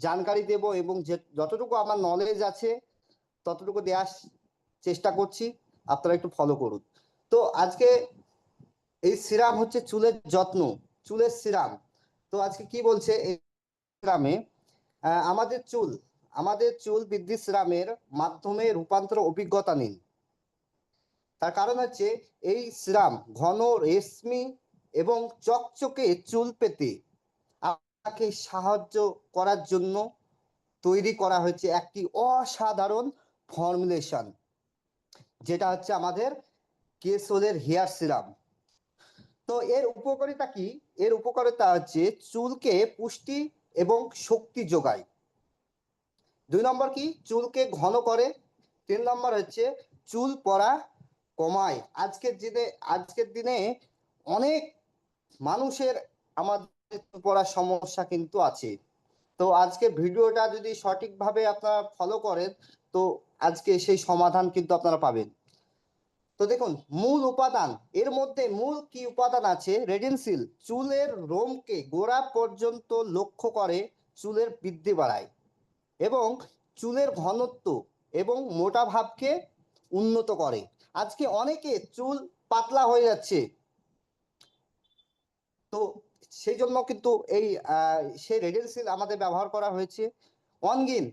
জানকারি দেব এবং যতটুকু আমার নলেজ আছে ততটুকু দেওয়ার চেষ্টা করছি, আপনারা একটু ফলো করুন। তো আজকে এই সিরাম হচ্ছে চুলের যত্ন, চুলের সিরাম। তো আজকে কি বলছে এই সিরামে, আমাদের চুল বৃদ্ধি সিরামের মাধ্যমে রূপান্তর অভিজ্ঞতা নিন। তার কারণ হচ্ছে এই সিরাম ঘন রেশমি এবং চকচকে চুল পেতে আপনাকে সাহায্য করার জন্য তৈরি করা হয়েছে একটি অসাধারণ ফর্মুলেশন, যেটা হচ্ছে আমাদের কেসোলের হেয়ার সিরাম। তো এর উপকারিতা কি? এর উপকারিতা হচ্ছে চুলকে পুষ্টি এবং শক্তি যোগায়। 2 নম্বর কি, চুলকে ঘন করে। 3 নম্বর হচ্ছে চুল পড়া কমায়। আজকের দিনে অনেক মানুষের আমাদের চুল পড়ার সমস্যা কিন্তু আছে। তো আজকে ভিডিওটা যদি সঠিকভাবে আপনারা ফলো করেন তো আজকে সেই সমাধান কিন্তু আপনারা পাবেন। তো দেখুন মূল উপাদান, এর মধ্যে মূল কি উপাদান আছে? রেডিনসিল চুলের লোমকে গোড়া পর্যন্ত লক্ষ্য করে চুলের বৃদ্ধি বাড়ায় এবং চুলের ঘনত্ব এবং মোটা ভাবকে উন্নত করে। আজকে অনেকে চুল পাতলা হয়ে যাচ্ছে, তো সেই জন্য কিন্তু সেই রেডিনসিল আমাদের ব্যবহার করা হয়েছে। অনগিন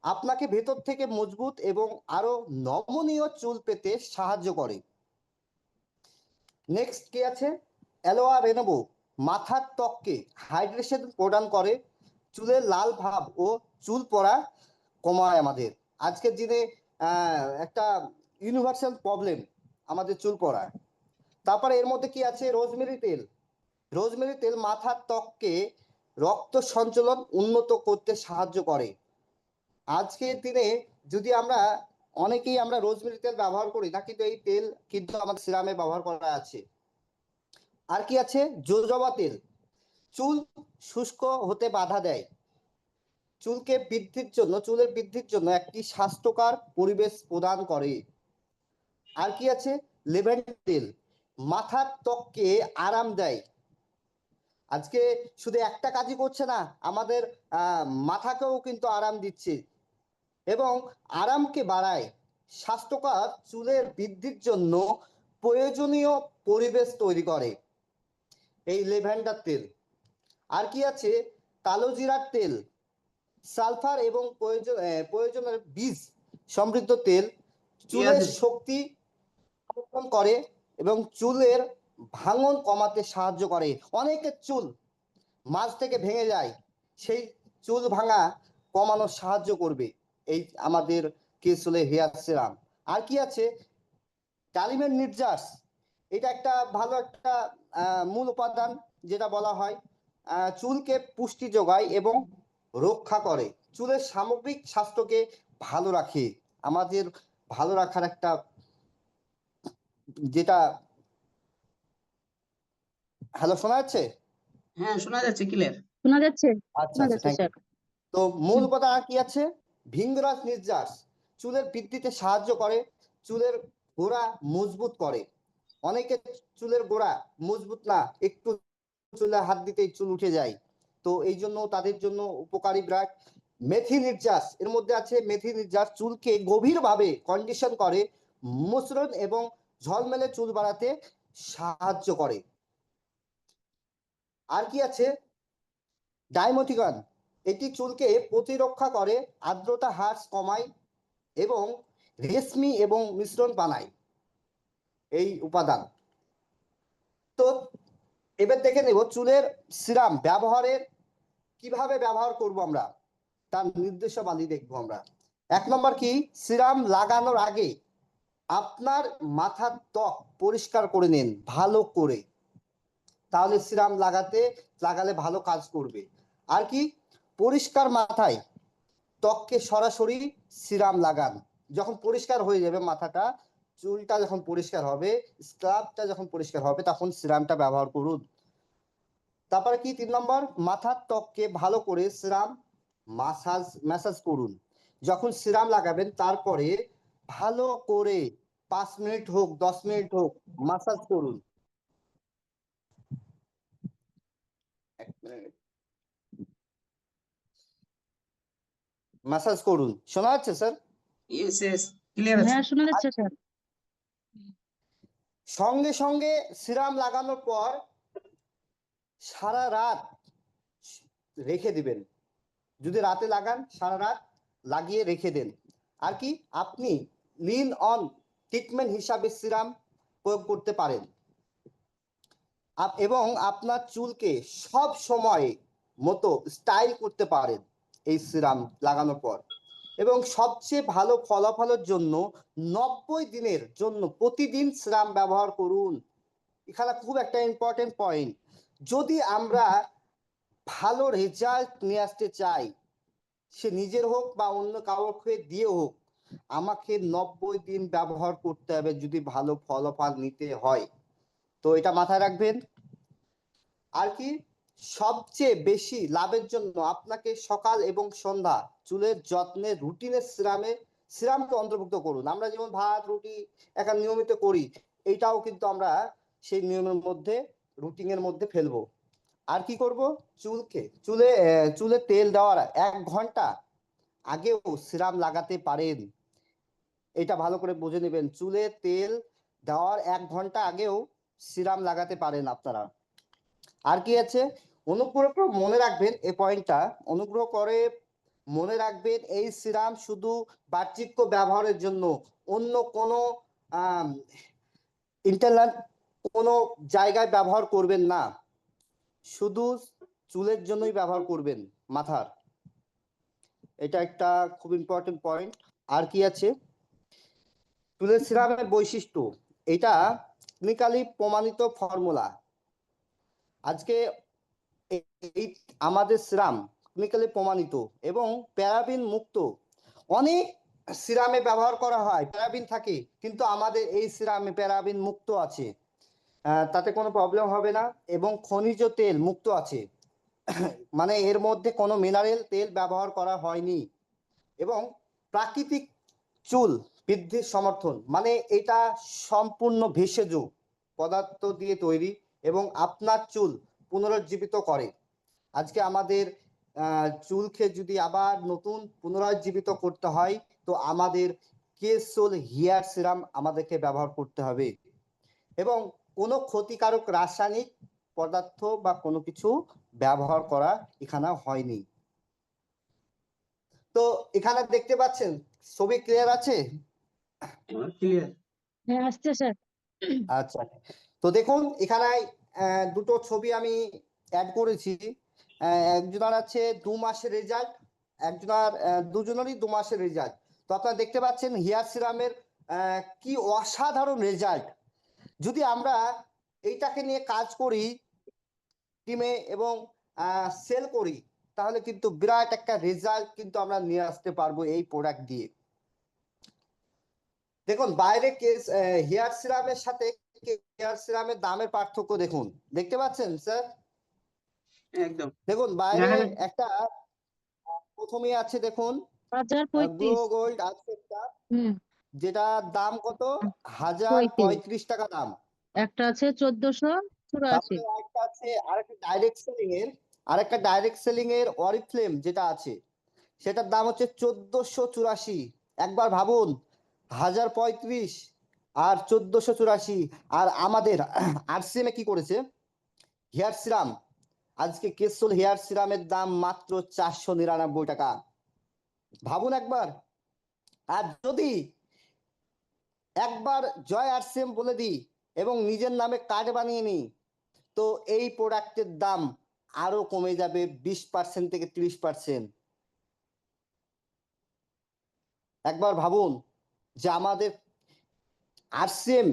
আপনাকে ভেতর থেকে মজবুত এবং আরো নমনীয় চুল পেতে সাহায্য করে। নেক্সট কি আছে? অ্যালোয়া রেনোভো মাথার ত্বককে হাইড্রেশন প্রদান করে, চুলের লাল ভাব ও চুল পড়া কমায়। আমাদের আজকের দিনে একটা ইউনিভার্সাল প্রবলেম আমাদের চুল পড়া। তারপরে এর মধ্যে কি আছে? রোজমেরি তেল। রোজমেরি তেল মাথার ত্বককে রক্ত সঞ্চালন উন্নত করতে সাহায্য করে। আজকের দিনে যদি অনেকেই আমরা রোজমেরি তেল ব্যবহার করি না, কিন্তু এই তেল কিন্তু আমাদের সিরামে ব্যবহার করা আছে। আর কি আছে? জোজোবা তেল চুল শুষ্ক হতে বাধা দেয়, চুলের বৃদ্ধির জন্য একটি স্বাস্থ্যকর পরিবেশ প্রদান করে। আর কি আছে? লেভেন্ডার তেল মাথার ত্বককে আরাম দেয়। আজকে শুধু একটা কাজই করছে না, আমাদের মাথাকেও কিন্তু আরাম দিচ্ছে এবং আরামকে বাড়ায়। স্বাস্থ্যকর চুলের বৃদ্ধির জন্য প্রয়োজনীয় পরিবেশ তৈরি করে এই লেভেন্ডার তেল। আর কি আছে? কালো জিরার তেল সালফার এবং প্রয়োজনের বীজ সমৃদ্ধ তেল চুলের শক্তি সংরক্ষণ করে এবং চুলের ভাঙন কমাতে সাহায্য করে। অনেকের চুল মাঝ থেকে ভেঙে যায়, সেই চুল ভাঙা কমানোর সাহায্য করবে এই আমাদের কেসোলের হেয়ার সিরাম। আর কি আছে? ডালিমের নির্যাস, এটা একটা ভালো একটা মূল উপাদান, যেটা বলা হয় চুলকে পুষ্টি যোগায় এবং রক্ষা করে, চুলের সামগ্রিক স্বাস্থ্যকে ভালো রাখে। আমাদের ভালো রাখার একটা যেটা, হ্যালো শোনা যাচ্ছে? হ্যাঁ, শোনা যাচ্ছে, ক্লিয়ার শোনা যাচ্ছে। আচ্ছা শোনা আচ্ছা, যাচ্ছে থ্যাংক ইউ। স্যার। তো মূল উপাদান আর কি আছে? ভিঙ্গরাজ নির্যাস চুলের বৃদ্ধিতে সাহায্য করে, চুলের গোড়া মজবুত করে। অনেকে চুলের গোড়া মজবুত না, একটু চুলে হাত দিতেই চুল উঠে যায়, তো এই জন্য তাদের জন্য উপকারী ব্রাক। মেথি নির্যাস, এর মধ্যে আছে মেথি নির্যাস চুলকে গভীরভাবে কন্ডিশন করে, মসৃণ এবং ঝলমেলে চুল বাড়াতে সাহায্য করে। আর কি আছে? ডাইমোথিগন, এটি চুলকে প্রতিরক্ষা করে, আর্দ্রতা হ্রাস কমায় এবং রেশমি এবং মিশ্রণ বানায় এই উপাদান। তো এবার দেখে নেব চুলের সিরাম কিভাবে ব্যবহার করব আমরা, তার নির্দেশাবলী দেখবো আমরা। 1 নম্বর কি, সিরাম লাগানোর আগে আপনার মাথার ত্বক পরিষ্কার করে নিন ভালো করে, তাহলে সিরাম লাগালে ভালো কাজ করবে। আর কি? পরিষ্কার মাথায় ত্বককে সরাসরি সিরাম লাগান। যখন পরিষ্কার হয়ে যাবে মাথাটা, চুলটা যখন পরিষ্কার হবে, স্ক্রাবটা যখন পরিষ্কার হবে, তখন সিরামটা ব্যবহার করুন। তারপরে কি 3 নম্বর, মাথার ত্বককে ভালো করে সিরাম ম্যাসাজ করুন। যখন সিরাম লাগাবেন তারপরে ভালো করে 5 মিনিট হোক 10 মিনিট হোক ম্যাসাজ করুন। 1 মিনিট। ম্যাসাজ করুন। শোনা যাচ্ছে স্যার? ইয়েস ইয়েস ক্লিয়ার আছে। হ্যাঁ শোনা যাচ্ছে স্যার। সঙ্গে সঙ্গে সিরাম লাগানোর পর সারা রাত রেখে দিবেন। যদি রাতে লাগান সারা রাত লাগিয়ে রেখে দেন। আর কি আপনি লিন অন ট্রিটমেন্ট হিসাবে সিরাম প্রয়োগ করতে পারেন। এবং আপনার চুলকে সব সময় মতো স্টাইল করতে পারেন এই সিরাম লাগানোর পর। এবং সবচেয়ে ভালো ফলাফলের জন্য 90 দিনের জন্য প্রতিদিন সিরাম ব্যবহার করুন। এখানে খুব একটা ইম্পর্টেন্ট পয়েন্ট, যদি আমরা ভালো রেজাল্ট নিয়ে আসতে চাই, সে নিজের হোক বা অন্য কাউকে দিয়ে হোক, আমাকে 90 দিন ব্যবহার করতে হবে যদি ভালো ফলাফল নিতে হয়। তো এটা মাথায় রাখবেন। আর কি সবচেয়ে বেশি লাভের জন্য আপনাকে সকাল এবং সন্ধ্যা চুলের যত্নের রুটিনের সিরামকে অন্তর্ভুক্ত করুন। আমরা যেমন ভাত রুটি এখন নিয়মিত করি, এইটাও কিন্তু আমরা সেই নিয়মের মধ্যে রুটিনের মধ্যে ফেলবো। আর কি করব, চুলে তেল দেওয়ার 1 ঘন্টা আগেও সিরাম লাগাতে পারেন। এটা ভালো করে বুঝে নেবেন, চুলে তেল দেওয়ার 1 ঘন্টা আগেও সিরাম লাগাতে পারেন আপনারা। আর কি আছে, অনুগ্রহ করে মনে রাখবেন এই পয়েন্টটা, অনুগ্রহ করে মনে রাখবেন এই সিরাম শুধু বাহ্যিক ব্যবহারের জন্য, অন্য কোনো ইন্টারনাল কোনো জায়গায় ব্যবহার করবেন না, শুধু চুলের জন্যই ব্যবহার করবেন মাথার। এটা একটা খুব ইম্পর্টেন্ট পয়েন্ট। আর কি আছে, চুলের সিরামের বৈশিষ্ট্য, এটা ক্লিনিক্যালি প্রমাণিত ফর্মুলা। আজকে এই আমাদের সিরাম ক্লিনিক্যালি প্রমাণিত এবং প্যারাবিন মুক্ত। অনেক সিরামে ব্যবহার করা হয় প্যারাবিন থাকে, কিন্তু আমাদের এই সিরামে প্যারাবিন মুক্ত আছে, তাতে কোনো প্রবলেম হবে না। এবং খনিজ তেল মুক্ত আছে, মানে এর মধ্যে কোনো মিনারেল তেল ব্যবহার করা হয়নি। এবং প্রাকৃতিক চুল বৃদ্ধির সমর্থন, মানে এটা সম্পূর্ণ ভেষজ পদার্থ দিয়ে তৈরি এবং আপনার চুল পুনরুজ্জীবিত করে। আজকে আমাদের চুলকে যদি আবার নতুন পুনরুজ্জীবিত করতে হয়, তো আমাদের কেসোল হেয়ার সিরাম আমাদেরকে ব্যবহার করতে হবে। এবং কোনো ক্ষতিকারক রাসায়নিক পদার্থ বা কোনো কিছু ব্যবহার করা এখানে হয়নি। তো এখানে দেখতে পাচ্ছেন ছবি ক্লিয়ার আছে? ক্লিয়ার। হ্যাঁ আসছে স্যার। আচ্ছা, তো দেখুন এখানে দুটো ছবি আমি অ্যাড করেছি। একজনের আছে 2 মাসের রেজাল্ট, একজনের দুজনেরই 2 মাসের রেজাল্ট। তো আপনারা দেখতে পাচ্ছেন হেয়ার সিরামের কি অসাধারণ রেজাল্ট। যদি আমরা এইটাকে নিয়ে কাজ করি টিমে এবং সেল করি, তাহলে কিন্তু বিরাট একটা রেজাল্ট কিন্তু আমরা নিয়ে আসতে পারবো এই প্রোডাক্ট দিয়ে। দেখুন বাইরে হেয়ার সিরামের সাথে হেয়ার সিরামের দামের পার্থক্য দেখুন, দেখতে পাচ্ছেন স্যার? একদম। দেখুন বাইরে হ্যাঁ, একটা প্রথমে আছে দেখুন 1035। গ্লো গোল্ড আজকেরটা, হুম। যেটার দাম কত, 35। 1035 টাকা দাম। একটা আছে 1484। তারপরে একটা আছে আরেকটা ডাইরেক্ট সেলিং এর অরিফ্লেম যেটা আছে, সেটার দাম হচ্ছে 1484। একবার ভাবুন, 1035 আর 1484। আর আমাদের আরসিএম কি করেছে, হেয়ার সিরাম, আজকে কেসল হেয়ার সিরামের দাম মাত্র 499 টাকা। ভাবুন একবার। আর যদি একবার জয় আরসিএম বলে দিই এবং নিজের নামে কার্ড বানিয়ে নিই, তো এই প্রোডাক্টের দাম আরো কমে যাবে 20% থেকে 30%। একবার ভাবুন যে আমাদের আরসিএম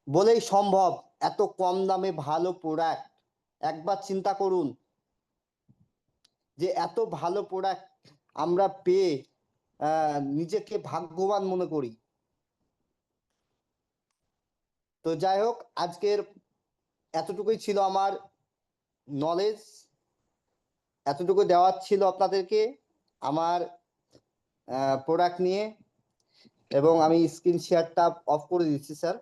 বলেই সম্ভব এত কম দামে ভালো প্রোডাক্ট। একবার চিন্তা করুন যে এত ভালো প্রোডাক্ট আমরা পেয়ে নিজেকে ভাগ্যবান মনে করি। তো যাই হোক, আজকের এতটুকুই ছিল আমার নলেজ, এতটুকু দেওয়ার ছিল আপনাদেরকে আমার প্রোডাক্ট নিয়ে। এবং আমি স্ক্রিন শেয়ারটা অফ করে দিচ্ছি স্যার।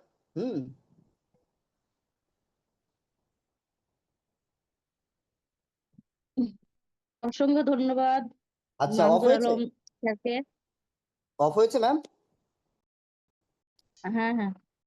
অসংখ্য ধন্যবাদ আচ্ছা, অফ মানজুর হয়েছে? আলম স্যারকে অফ হয়েছে ম্যাম? হ্যাঁ হ্যাঁ